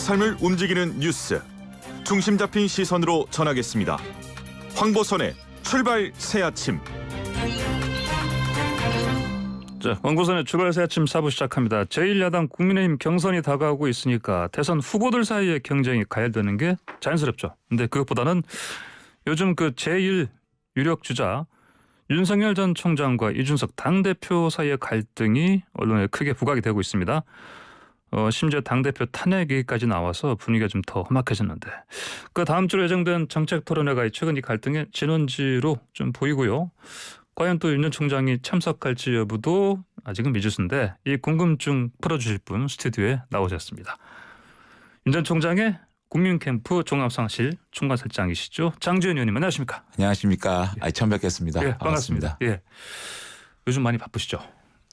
삶을 움직이는 뉴스, 중심 잡힌 시선으로 전하겠습니다. 황보선의 출발 새아침. 자, 황보선의 출발 새아침 4부 시작합니다. 제1야당 국민의힘 경선이 다가오고 있으니까 대선 후보들 사이의 경쟁이 가열되는 게 자연스럽죠. 근데 그것보다는 요즘 그 제1 유력 주자 윤석열 전 총장과 이준석 당대표 사이의 갈등이 언론에 크게 부각이 되고 있습니다. 심지어 당대표 탄핵 얘기까지 나와서 분위기가 좀 더 험악해졌는데, 그 다음 주로 예정된 정책 토론회가 최근 이 갈등의 진원지로 좀 보이고요. 과연 또 윤 전 총장이 참석할지 여부도 아직은 미지수인데, 이 궁금증 풀어주실 분 스튜디오에 나오셨습니다. 윤 전 총장의 국민캠프 종합상실 총괄실장이시죠, 장지현 의원님, 안녕하십니까? 안녕하십니까? 처음 뵙겠습니다. 예, 반갑습니다. 예, 요즘 많이 바쁘시죠?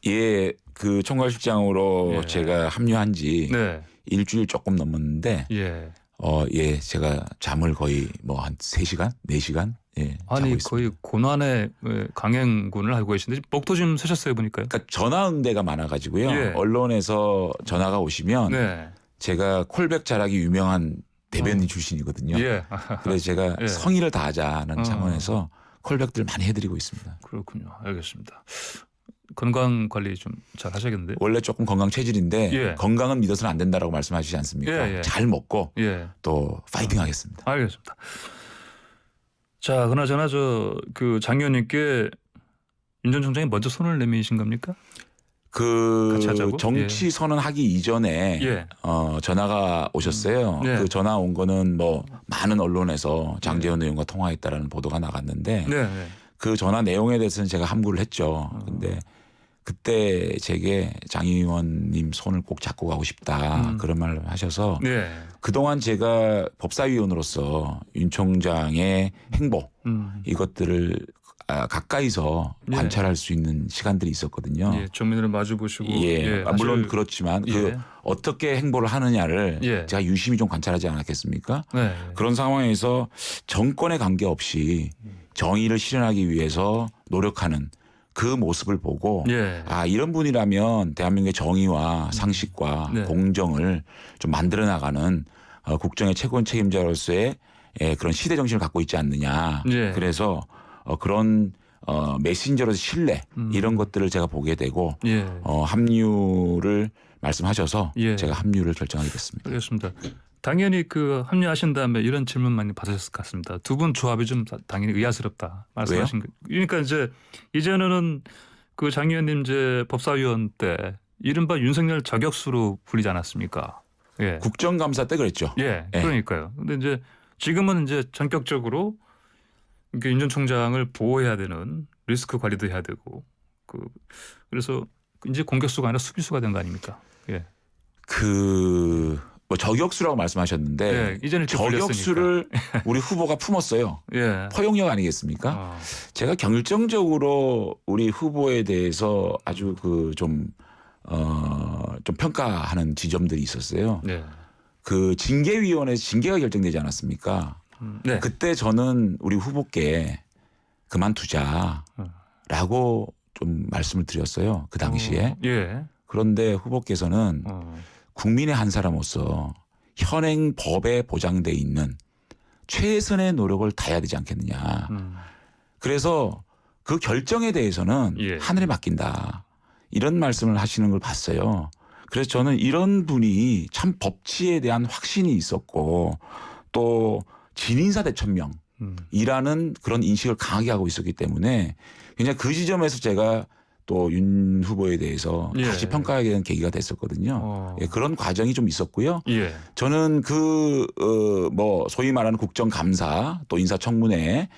예, 그 총괄실장으로 예. 제가 합류한 지 네. 일주일 조금 넘었는데, 예. 제가 잠을 거의 뭐 한 3시간, 4시간 자고 아니 있습니다. 거의 고난의 강행군을 하고 계신데 목도 좀 쓰셨어요 보니까요. 그러니까 전화 응대가 많아가지고요. 예. 언론에서 전화가 오시면 네. 제가 콜백 잘하기 유명한 대변인 출신이거든요. 예. 그래서 제가 예. 성의를 다하자는 차원에서 콜백들 많이 해드리고 있습니다. 그렇군요. 알겠습니다. 건강 관리 좀 잘 하셔야겠는데요. 원래 조금 건강 체질인데 예. 건강은 믿어서는 안 된다라고 말씀하시지 않습니까? 예, 예. 잘 먹고 예. 또 파이팅 하겠습니다. 알겠습니다. 자, 그나저나 그 장 의원님께 윤 전 총장이 먼저 손을 내미신 겁니까? 같이 하자고? 정치 선언하기 이전에 예. 전화가 오셨어요. 네. 그 전화 온 거는 뭐 많은 언론에서 장제원 의원과 통화했다라는 보도가 나갔는데 네. 네. 그 전화 내용에 대해서는 제가 함구를 했죠. 근데 그때 제게 장 의원님 손을 꼭 잡고 가고 싶다 그런 말을 하셔서 네. 그동안 제가 법사위원으로서 윤 총장의 행보 이것들을 가까이서 예. 관찰할 수 있는 시간들이 있었거든요. 예. 정면으로 마주 보시고. 예, 물론 그렇지만 예. 그 어떻게 행보를 하느냐를 예. 제가 유심히 좀 관찰하지 않았겠습니까? 네. 그런 상황에서 정권에 관계없이 정의를 실현하기 위해서 노력하는 그 모습을 보고 예. 이런 분이라면 대한민국의 정의와 상식과 네. 공정을 좀 만들어 나가는 국정의 최고원 책임자로서의 그런 시대 정신을 갖고 있지 않느냐. 예. 그래서 그런 메신저로서 신뢰 이런 것들을 제가 보게 되고 예. 합류를 말씀하셔서 예. 제가 합류를 결정하게 됐습니다. 알겠습니다. 당연히 그 합류하신 다음에 이런 질문 많이 받으셨을 것 같습니다. 두 분 조합이 좀 당연히 의아스럽다 말씀하신 거. 그러니까 이제 이제는 그 장 의원님 이제 법사위원 때 이른바 윤석열 저격수로 불리지 않았습니까? 예. 국정감사 때 그랬죠. 예. 예. 그러니까요. 근데 이제 지금은 이제 전격적으로 윤 전 총장을 보호해야 되는 리스크 관리도 해야 되고 그래서 이제 공격수가 아니라 수비수가 된 거 아닙니까? 예. 뭐 저격수라고 말씀하셨는데 예. 이제는 저격수를 우리 후보가 품었어요. 예. 포용력 아니겠습니까? 제가 결정적으로 우리 후보에 대해서 아주 좀 평가하는 지점들이 있었어요. 네. 그 징계위원회에서 징계가 결정되지 않았습니까? 네. 그때 저는 우리 후보께 그만두자라고 좀 말씀을 드렸어요. 그 당시에. 예. 그런데 후보께서는 국민의 한 사람으로서 현행 법에 보장돼 있는 최선의 노력을 다해야 되지 않겠느냐. 그래서 그 결정에 대해서는 예. 하늘에 맡긴다. 이런 말씀을 하시는 걸 봤어요. 그래서 저는 이런 분이 참 법치에 대한 확신이 있었고 또 진인사 대천명이라는 그런 인식을 강하게 하고 있었기 때문에 그냥 그 지점에서 제가 또 윤 후보에 대해서 예. 다시 평가하게 된 계기가 됐었거든요. 그런 과정이 좀 있었고요. 예. 저는 소위 말하는 국정감사 또 인사청문회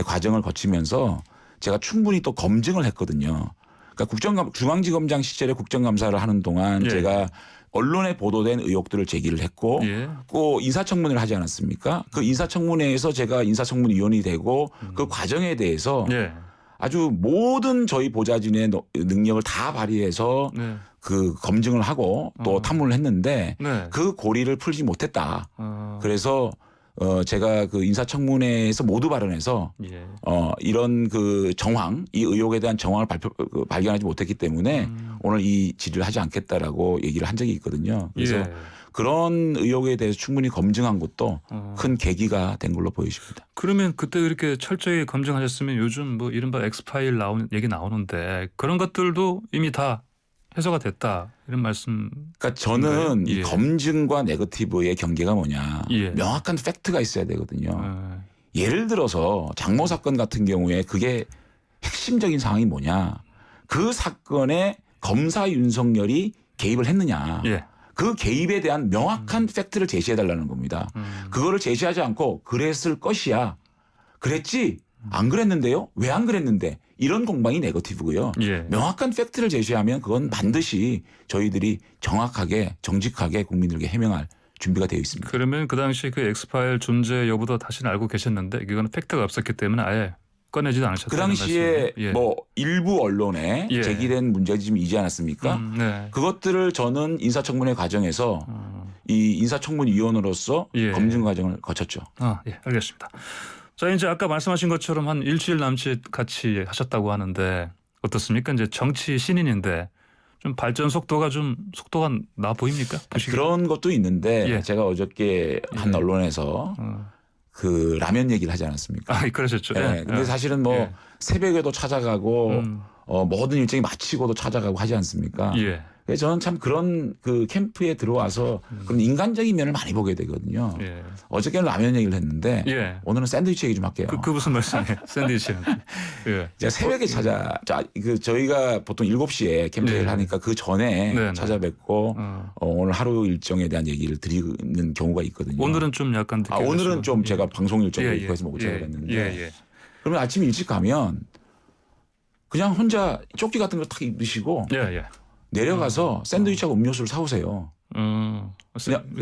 과정을 거치면서 제가 충분히 또 검증을 했거든요. 그러니까 중앙지검장 시절에 국정감사를 하는 동안 예. 제가 언론에 보도된 의혹들을 제기를 했고 예. 또 인사청문회를 하지 않았습니까? 그 인사청문회에서 제가 인사청문위원이 되고 그 과정에 대해서 예. 아주 모든 저희 보좌진의 능력을 다 발휘해서 네. 그 검증을 하고 또 탐문을 했는데 네. 그 고리를 풀지 못했다. 그래서 제가 그 인사청문회에서 모두 발언해서 예. 이런 그 정황, 이 의혹에 대한 정황을 발견하지 못했기 때문에 오늘 이 질의를 하지 않겠다라고 얘기를 한 적이 있거든요. 그래서 예. 그런 의혹에 대해서 충분히 검증한 것도 큰 계기가 된 걸로 보여집니다. 그러면 그때 그렇게 철저히 검증하셨으면 요즘 뭐 이른바 엑스파일 얘기 나오는데 그런 것들도 이미 다 해소가 됐다 이런 말씀. 그러니까 저는 예. 이 검증과 네거티브의 경계가 뭐냐. 예. 명확한 팩트가 있어야 되거든요. 예를 들어서 장모 사건 같은 경우에 그게 핵심적인 상황이 뭐냐. 그 사건에 검사 윤석열이 개입을 했느냐. 예. 그 개입에 대한 명확한 팩트를 제시해달라는 겁니다. 그거를 제시하지 않고 그랬을 것이야. 그랬지? 안 그랬는데요? 왜 안 그랬는데? 이런 공방이 네거티브고요. 예. 명확한 팩트를 제시하면 그건 반드시 저희들이 정확하게 정직하게 국민들에게 해명할 준비가 되어 있습니다. 그러면 그 당시 그 엑스파일 존재 여부도 다시는 알고 계셨는데 이거는 팩트가 없었기 때문에 아예 꺼내지도 않으셨다. 그 당시에 예. 뭐 일부 언론에 예. 제기된 문제점이지 않았습니까? 네. 그것들을 저는 인사청문회 과정에서 이 인사청문위원으로서 예. 검증 과정을 거쳤죠. 예, 알겠습니다. 자, 이제 아까 말씀하신 것처럼 한 일주일 남짓 같이 하셨다고 하는데 어떻습니까? 이제 정치 신인인데 좀 발전 속도가 나 보입니까? 그런 것도 있는데 예. 제가 어저께 한 언론에서 그 라면 얘기를 하지 않았습니까? 그러셨죠. 네. 근데 사실은 뭐 예. 새벽에도 찾아가고 모든 일정이 마치고도 찾아가고 하지 않습니까? 예. 그래서 저는 참 그런 그 캠프에 들어와서 그런 인간적인 면을 많이 보게 되거든요. 예. 어저께는 라면 얘기를 했는데 예. 오늘은 샌드위치 얘기 좀 할게요. 그 무슨 말씀이에요? 샌드위치. 예. 제가 새벽에 저희가 보통 7시에 캠프를 네. 하니까 그 전에 네, 네. 찾아뵙고 오늘 하루 일정에 대한 얘기를 드리는 경우가 있거든요. 오늘은 좀 약간 늦게 오늘은 가시고. 좀 예. 제가 방송 일정이 예, 있고 해서 못 찾아뵀는데 예. 그러면 아침 일찍 가면 그냥 혼자 조끼 같은 거 탁 입으시고 예. 내려가서 샌드위치하고 음료수를 사오세요. 그냥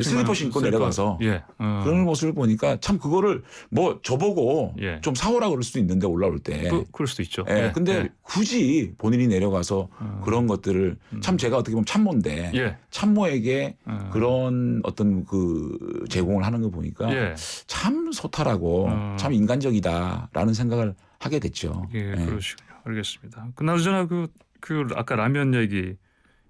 슬리퍼 신고 내려가서 예. 그런 모습을 보니까 참 그거를 뭐 저보고 예. 좀 사오라 그럴 수도 있는데 올라올 때. 그럴 수도 있죠. 예. 근데 굳이 본인이 내려가서 그런 것들을 참 제가 어떻게 보면 참모인데 예. 참모에게 그런 어떤 그 제공을 하는 거 보니까 예. 참 소탈하고 참 인간적이다라는 생각을 하게 됐죠. 예, 예. 그러시군요. 알겠습니다. 그나저나 그 아까 라면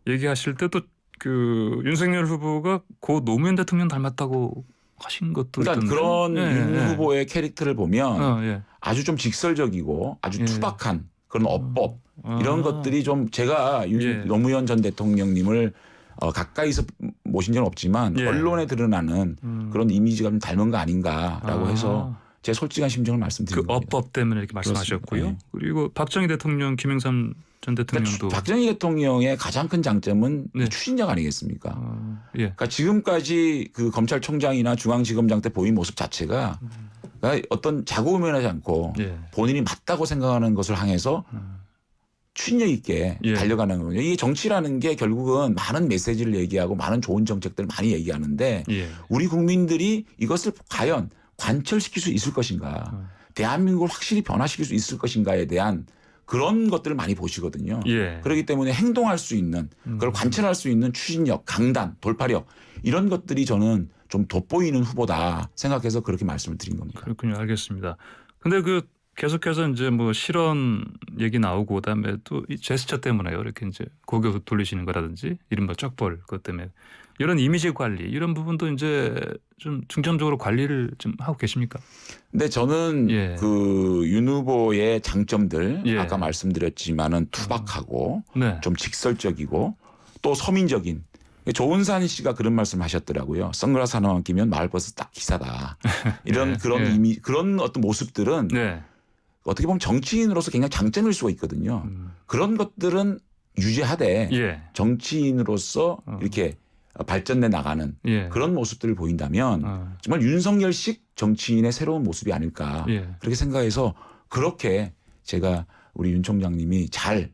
얘기하실 때도 그 윤석열 후보가 고 노무현 대통령 닮았다고 하신 것도 그러니까 있던데. 그런 예, 윤 예. 후보의 캐릭터를 보면 예. 아주 좀 직설적이고 아주 예. 투박한 그런 어법 이런 것들이 좀 제가 예. 노무현 전 대통령님을 가까이서 모신 적은 없지만 예. 언론에 드러나는 그런 이미지가 좀 닮은 거 아닌가라고 해서 제 솔직한 심정을 그 말씀드린 겁니다. 어법 때문에 이렇게 말씀하셨고요. 그렇습니다. 예. 그리고 박정희 대통령, 김영삼 전 대통령도 박정희 대통령의 가장 큰 장점은 네. 추진력 아니겠습니까? 예. 그러니까 지금까지 그 검찰총장이나 중앙지검장 때 보인 모습 자체가 그러니까 어떤 자고우면하지 않고 예. 본인이 맞다고 생각하는 것을 향해서 추진력 있게 예. 달려가는 거거든요. 이게 정치라는 게 결국은 많은 메시지를 얘기하고 많은 좋은 정책들을 많이 얘기하는데 예. 우리 국민들이 이것을 과연 관철시킬 수 있을 것인가, 대한민국을 확실히 변화시킬 수 있을 것인가에 대한 그런 것들을 많이 보시거든요. 예. 그렇기 때문에 행동할 수 있는 그걸 관철할 수 있는 추진력, 강단, 돌파력 이런 것들이 저는 좀 돋보이는 후보다 생각해서 그렇게 말씀을 드린 겁니다. 그렇군요. 알겠습니다. 근데 그 계속해서 이제 뭐 실언 얘기 나오고 그다음에 또 이 제스처 때문에요. 이렇게 이제 고개 돌리시는 거라든지 이른바 쩍벌 그것 때문에 이런 이미지 관리 이런 부분도 이제 좀 중점적으로 관리를 좀 하고 계십니까? 근데 저는 예. 그 윤 후보의 장점들 예. 아까 말씀드렸지만은 투박하고 네. 좀 직설적이고 또 서민적인 조은산 씨가 그런 말씀 하셨더라고요. 선글라스 하나만 끼면 마을버스 딱 기사다. 이런 예. 그런 예. 이미 그런 어떤 모습들은 네. 어떻게 보면 정치인으로서 굉장히 장점일 수가 있거든요. 그런 것들은 유지하되 예. 정치인으로서 이렇게 발전돼 나가는 예. 그런 모습들을 보인다면 정말 윤석열식 정치인의 새로운 모습이 아닐까 예. 그렇게 생각해서 그렇게 제가 우리 윤 총장님이 잘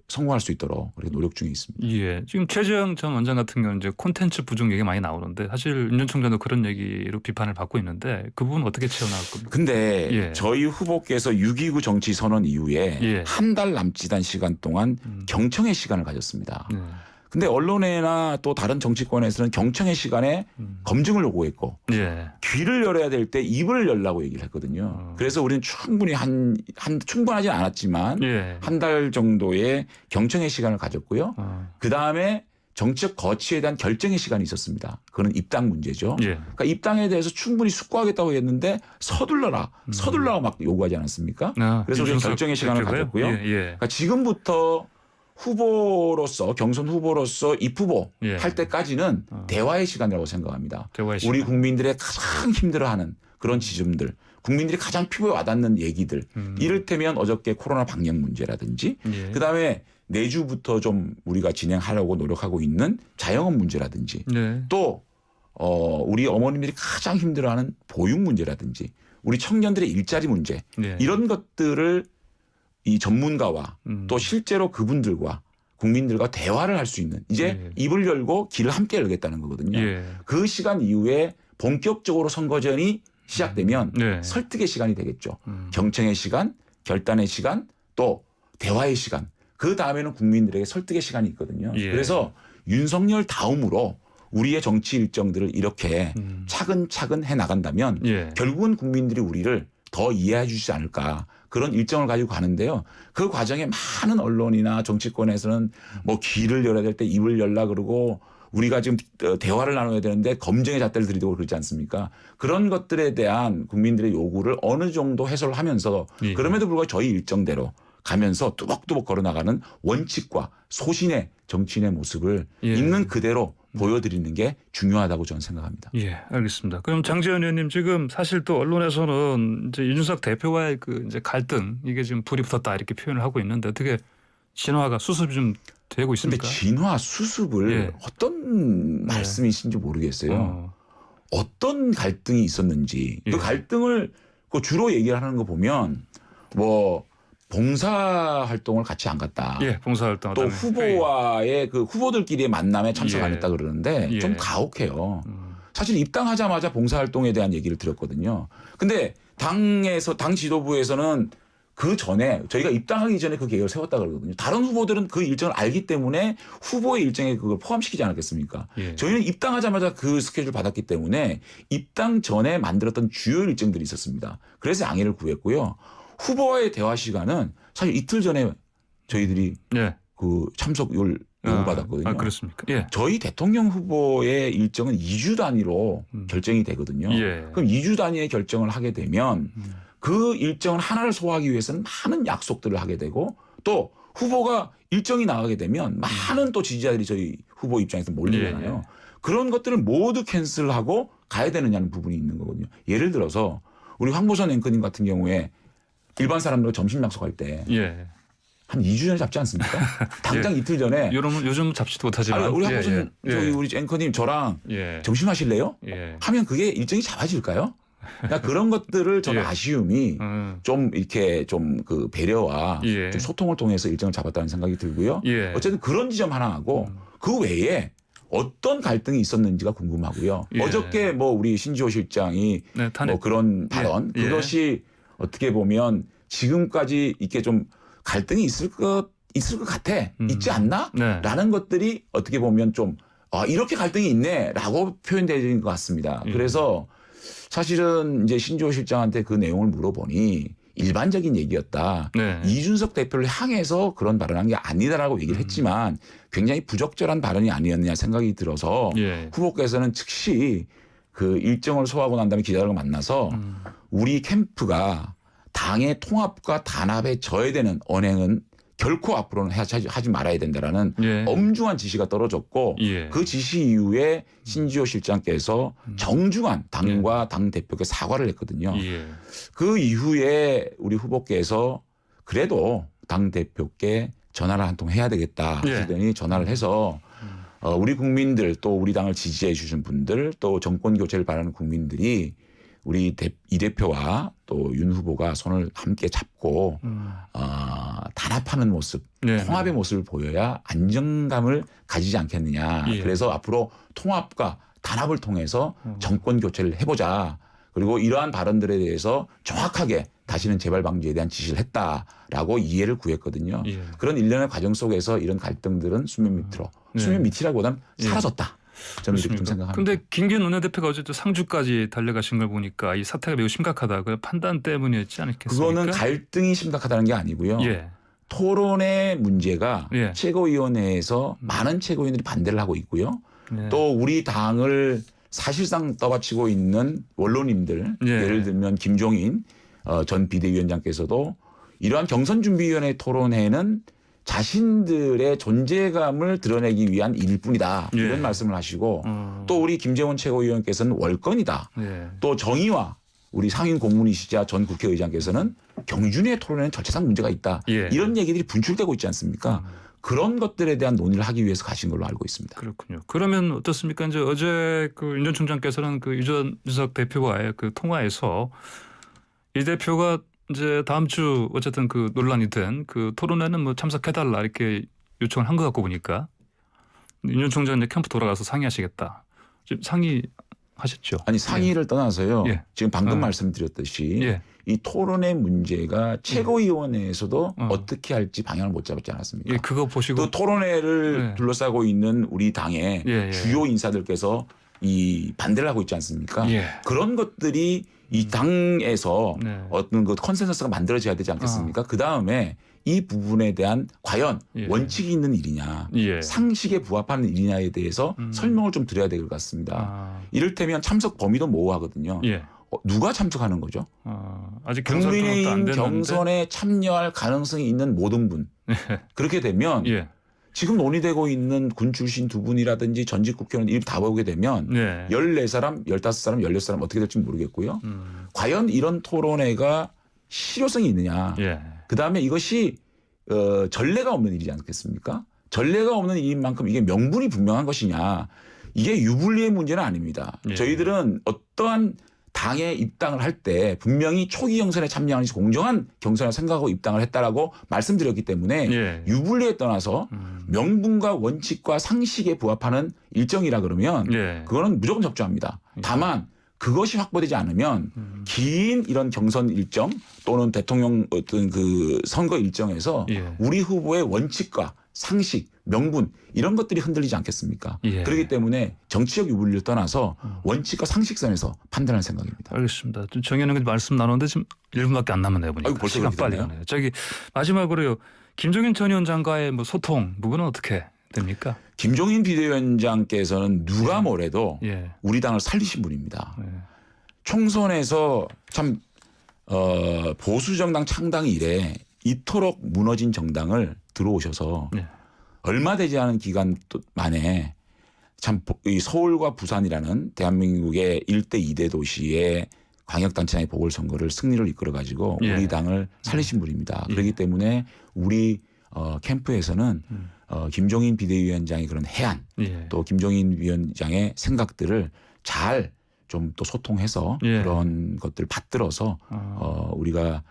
성공할 수 있도록 그렇게 노력 중에 있습니다. 예. 지금 최재형 전 원장 같은 경우는 이제 콘텐츠 부족 얘기 많이 나오는데 사실 윤 전 총장도 그런 얘기로 비판을 받고 있는데 그 부분 어떻게 채워나갈 겁니까? 근데 예. 저희 후보께서 6.29 정치 선언 이후에 예. 한 달 남짓한 시간 동안 경청의 시간을 가졌습니다. 네. 근데 언론이나 또 다른 정치권에서는 경청의 시간에 검증을 요구했고 예. 귀를 열어야 될 때 입을 열라고 얘기를 했거든요. 그래서 우리는 충분히 충분하진 않았지만 예. 한 달 정도의 경청의 시간을 가졌고요. 그 다음에 정치적 거취에 대한 결정의 시간이 있었습니다. 그건 입당 문제죠. 예. 그러니까 입당에 대해서 충분히 숙고하겠다고 했는데 서둘러라 막 요구하지 않았습니까? 그래서 우리가 결정의 시간을 가졌고요. 예, 예. 그러니까 지금부터 후보로서 경선 후보로서 입후보 예. 할 때까지는 대화의 시간이라고 생각합니다. 대화의 우리 시간. 국민들의 가장 힘들어하는 그런 지점들, 국민들이 가장 피부에 와닿는 얘기들, 이를테면 어저께 코로나 방역 문제라든지, 예. 그다음에 내주부터 좀 우리가 진행하려고 노력하고 있는 자영업 문제라든지, 네. 또 우리 어머님들이 가장 힘들어하는 보육 문제라든지, 우리 청년들의 일자리 문제, 예. 이런 것들을 이 전문가와 또 실제로 그분들과 국민들과 대화를 할 수 있는 이제 예. 입을 열고 길을 함께 열겠다는 거거든요. 예. 그 시간 이후에 본격적으로 선거전이 시작되면 네. 설득의 시간이 되겠죠. 경청의 시간, 결단의 시간, 또 대화의 시간. 그 다음에는 국민들에게 설득의 시간이 있거든요. 예. 그래서 윤석열 다음으로 우리의 정치 일정들을 이렇게 차근차근 해 나간다면 예. 결국은 국민들이 우리를 더 이해해 주지 않을까. 그런 일정을 가지고 가는데요. 그 과정에 많은 언론이나 정치권에서는 뭐 귀를 열어야 될 때 입을 열라 그러고 우리가 지금 대화를 나눠야 되는데 검증의 잣대를 들이대고 그러지 않습니까? 그런 것들에 대한 국민들의 요구를 어느 정도 해소를 하면서 예. 그럼에도 불구하고 저희 일정대로 가면서 뚜벅뚜벅 걸어나가는 원칙과 소신의 정치인의 모습을 예. 있는 그대로 보여드리는 게 중요하다고 저는 생각합니다. 예, 알겠습니다. 그럼 장재현 의원님 지금 사실 또 언론에서는 이제 이준석 대표와의 그 이제 갈등 이게 지금 불이 붙었다 이렇게 표현을 하고 있는데 어떻게 진화가 수습이 좀 되고 근데 있습니까? 진화 수습을 예. 어떤 말씀이신지 모르겠어요. 어떤 갈등이 있었는지 예. 그 갈등을 그 주로 얘기를 하는 거 보면 뭐 봉사 활동을 같이 안 갔다. 예, 봉사활동 또 후보와의 그 후보들끼리의 만남에 참석 안 예. 했다 그러는데 예. 좀 가혹해요. 사실 입당하자마자 봉사활동에 대한 얘기를 드렸거든요. 근데 당 지도부에서는 그 전에 저희가 입당하기 전에 그 계획을 세웠다 그러거든요. 다른 후보들은 그 일정을 알기 때문에 후보의 일정에 그걸 포함시키지 않았겠습니까? 예. 저희는 입당하자마자 그 스케줄 받았기 때문에 입당 전에 만들었던 주요 일정들이 있었습니다. 그래서 양해를 구했고요. 후보와의 대화 시간은 사실 이틀 전에 저희들이 예. 그 참석을 요구받았거든요. 아, 그렇습니까? 예. 저희 대통령 후보의 일정은 2주 단위로 결정이 되거든요. 예. 그럼 2주 단위의 결정을 하게 되면 그 일정을 하나를 소화하기 위해서는 많은 약속들을 하게 되고 또 후보가 일정이 나가게 되면 많은 또 지지자들이 저희 후보 입장에서 몰리잖아요. 예. 그런 것들을 모두 캔슬하고 가야 되느냐는 부분이 있는 거거든요. 예를 들어서 우리 황보선 앵커님 같은 경우에 일반 사람들과 점심 약속할 때 예. 한 2주 전에 잡지 않습니까? 당장 이틀 전에 요즘 잡지도 못하지만 우리 황보선 저희 우리 앵커님 저랑 예. 점심 하실래요? 예. 하면 그게 일정이 잡아질까요? 그러니까 그런 것들을 좀 예. 아쉬움이 좀 이렇게 좀 그 배려와 예. 좀 소통을 통해서 일정을 잡았다는 생각이 들고요. 예. 어쨌든 그런 지점 하나 하고 그 외에 어떤 갈등이 있었는지가 궁금하고요. 예. 어저께 뭐 우리 신지호 실장이 네, 탄핵. 뭐 그런 발언 예. 그것이 어떻게 보면 지금까지 이렇게 좀 갈등이 있을 것 같아 있지 않나? 네. 라는 것들이 어떻게 보면 좀 이렇게 갈등이 있네라고 표현되는 것 같습니다. 그래서 사실은 이제 신지호 실장한테 그 내용을 물어보니 일반적인 얘기였다. 네. 이준석 대표를 향해서 그런 발언한 게 아니다라고 얘기를 했지만 굉장히 부적절한 발언이 아니었느냐 생각이 들어서 예. 후보께서는 즉시 그 일정을 소화하고 난 다음에 기자들과 만나서 우리 캠프가 당의 통합과 단합에 저해되는 언행은 결코 앞으로는 하지 말아야 된다라는 예. 엄중한 지시가 떨어졌고 예. 그 지시 이후에 신지호 실장께서 정중한 당과 당 대표께 사과를 했거든요. 예. 그 이후에 우리 후보께서 그래도 당 대표께 전화를 한 통 해야 되겠다 예. 하시더니 전화를 해서 우리 국민들 또 우리 당을 지지해 주신 분들 또 정권 교체를 바라는 국민들이 우리 이 대표와 또 윤 후보가 손을 함께 잡고 단합하는 모습, 네. 통합의 모습을 보여야 안정감을 가지지 않겠느냐. 예. 그래서 앞으로 통합과 단합을 통해서 정권 교체를 해보자. 그리고 이러한 발언들에 대해서 정확하게 다시는 재발 방지에 대한 지시를 했다라고 이해를 구했거든요. 예. 그런 일련의 과정 속에서 이런 갈등들은 수면 밑으로, 네. 수면 밑이라기보다는 예. 사라졌다. 저는 이렇게 좀 그렇습니까? 생각합니다. 근데 김기현 원내대표가 어제 또 상주까지 달려가신 걸 보니까 이 사태가 매우 심각하다. 그 판단 때문이었지 않겠습니까? 그거는 갈등이 심각하다는 게 아니고요. 예. 토론의 문제가 예. 최고위원회에서 많은 최고위원들이 반대를 하고 있고요. 예. 또 우리 당을 사실상 떠받치고 있는 원로님들 예. 예를 들면 김종인 전 비대위원장께서도 이러한 경선준비위원회 토론회는 자신들의 존재감을 드러내기 위한 일일 뿐이다. 예. 이런 말씀을 하시고 또 우리 김재원 최고위원께서는 월권이다. 예. 또 정의와 우리 상임 고문이시자 전 국회의장께서는 경준위의 토론회는 절차상 문제가 있다. 예. 이런 얘기들이 분출되고 있지 않습니까? 그런 것들에 대한 논의를 하기 위해서 가신 걸로 알고 있습니다. 그렇군요. 그러면 어떻습니까? 이제 어제 그 윤 전 총장께서는 그 유전석 대표와의 그 통화에서 이 대표가 이제 다음 주 어쨌든 그 논란이 된 그 토론회는 뭐 참석해달라 이렇게 요청을 한 것 같고 보니까 윤 전 총장 이제 캠프 돌아가서 상의하시겠다. 지금 상의하셨죠? 아니 상의를 떠나서요. 예. 지금 방금 말씀드렸듯이 예. 이 토론의 문제가 최고위원회에서도 어떻게 할지 방향을 못 잡았지 않았습니까? 예, 그거 보시고 또 토론회를 예. 둘러싸고 있는 우리 당의 예, 예. 주요 인사들께서 이 반대를 하고 있지 않습니까? 예. 그런 것들이 이 당에서 네. 어떤 그 컨센서스가 만들어져야 되지 않겠습니까? 그 다음에 이 부분에 대한 과연 예. 원칙이 있는 일이냐, 예. 상식에 부합하는 일이냐에 대해서 설명을 좀 드려야 될 것 같습니다. 아, 이를테면 참석 범위도 모호하거든요. 예. 누가 참석하는 거죠? 아직 경선 통합도 안 국민의힘 됐는데. 경선에 참여할 가능성이 있는 모든 분. 그렇게 되면 예. 지금 논의되고 있는 군 출신 두 분이라든지 전직 국회의원 이름 다 보게 되면 네. 14사람, 15사람, 16사람 어떻게 될지 모르겠고요. 과연 이런 토론회가 실효성이 있느냐. 예. 그다음에 이것이 전례가 없는 일이지 않겠습니까? 전례가 없는 일인 만큼 이게 명분이 분명한 것이냐. 이게 유불리의 문제는 아닙니다. 예. 저희들은 어떠한 당에 입당을 할 때 분명히 초기 경선에 참여하는 공정한 경선을 생각하고 입당을 했다라고 말씀드렸기 때문에 예. 유불리에 떠나서 명분과 원칙과 상식에 부합하는 일정이라 그러면 예. 그거는 무조건 적조합니다. 다만 그것이 확보되지 않으면 긴 이런 경선 일정 또는 대통령 어떤 그 선거 일정에서 예. 우리 후보의 원칙과 상식, 명분 이런 것들이 흔들리지 않겠습니까? 예. 그렇기 때문에 정치적 유불리를 떠나서 원칙과 상식선에서 판단할 생각입니다. 알겠습니다. 좀 정해놓은 말씀 나누는데 지금 1분밖에 안 남았네요. 보니까. 아이고, 벌써 시간 그렇게 빨리 됐나요? 가네요. 저기 마지막으로요. 김종인 전 위원장과의 뭐 소통 부분은 어떻게 됩니까? 김종인 비대위원장께서는 누가 뭐래도 예. 우리 당을 살리신 분입니다. 예. 총선에서 참 보수 정당 창당 이래 이토록 무너진 정당을 들어오셔서 예. 얼마 되지 않은 기간 만에 참 이 서울과 부산이라는 대한민국의 1대 2대 도시의 광역단체장의 보궐선거를 승리를 이끌어 가지고 예. 우리 당을 살리신 분입니다. 그렇기 때문에 우리 캠프에서는 김종인 비대위원장의 그런 해안 예. 또 김종인 위원장의 생각들을 잘 좀 또 소통해서 예. 그런 것들을 받들어서 우리가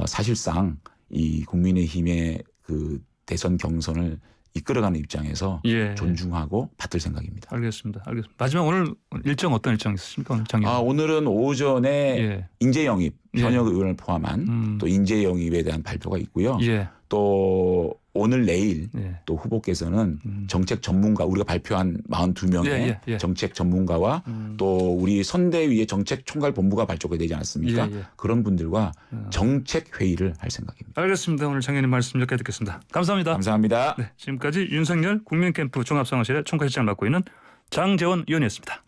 사실상 이 국민의힘의 그 대선 경선을 이끌어가는 입장에서 예. 존중하고 받들 생각입니다. 알겠습니다. 알겠습니다. 마지막 오늘 일정 어떤 일정 있으십니까? 오늘 장님. 오늘은 오전에 예. 인재 영입 예. 현역 의원을 포함한 또 인재 영입에 대한 발표가 있고요. 예. 또 오늘 내일 예. 또 후보께서는 정책 전문가 우리가 발표한 42명의 예. 정책 전문가와 또 우리 선대위의 정책 총괄 본부가 발족이 되지 않았습니까? 예. 그런 분들과 정책 회의를 할 생각입니다. 알겠습니다. 오늘 장현님 말씀 여기까지 듣겠습니다. 감사합니다. 감사합니다. 네, 지금까지 윤석열 국민캠프 종합상황실의 총괄실장을 맡고 있는 장재원 의원이었습니다.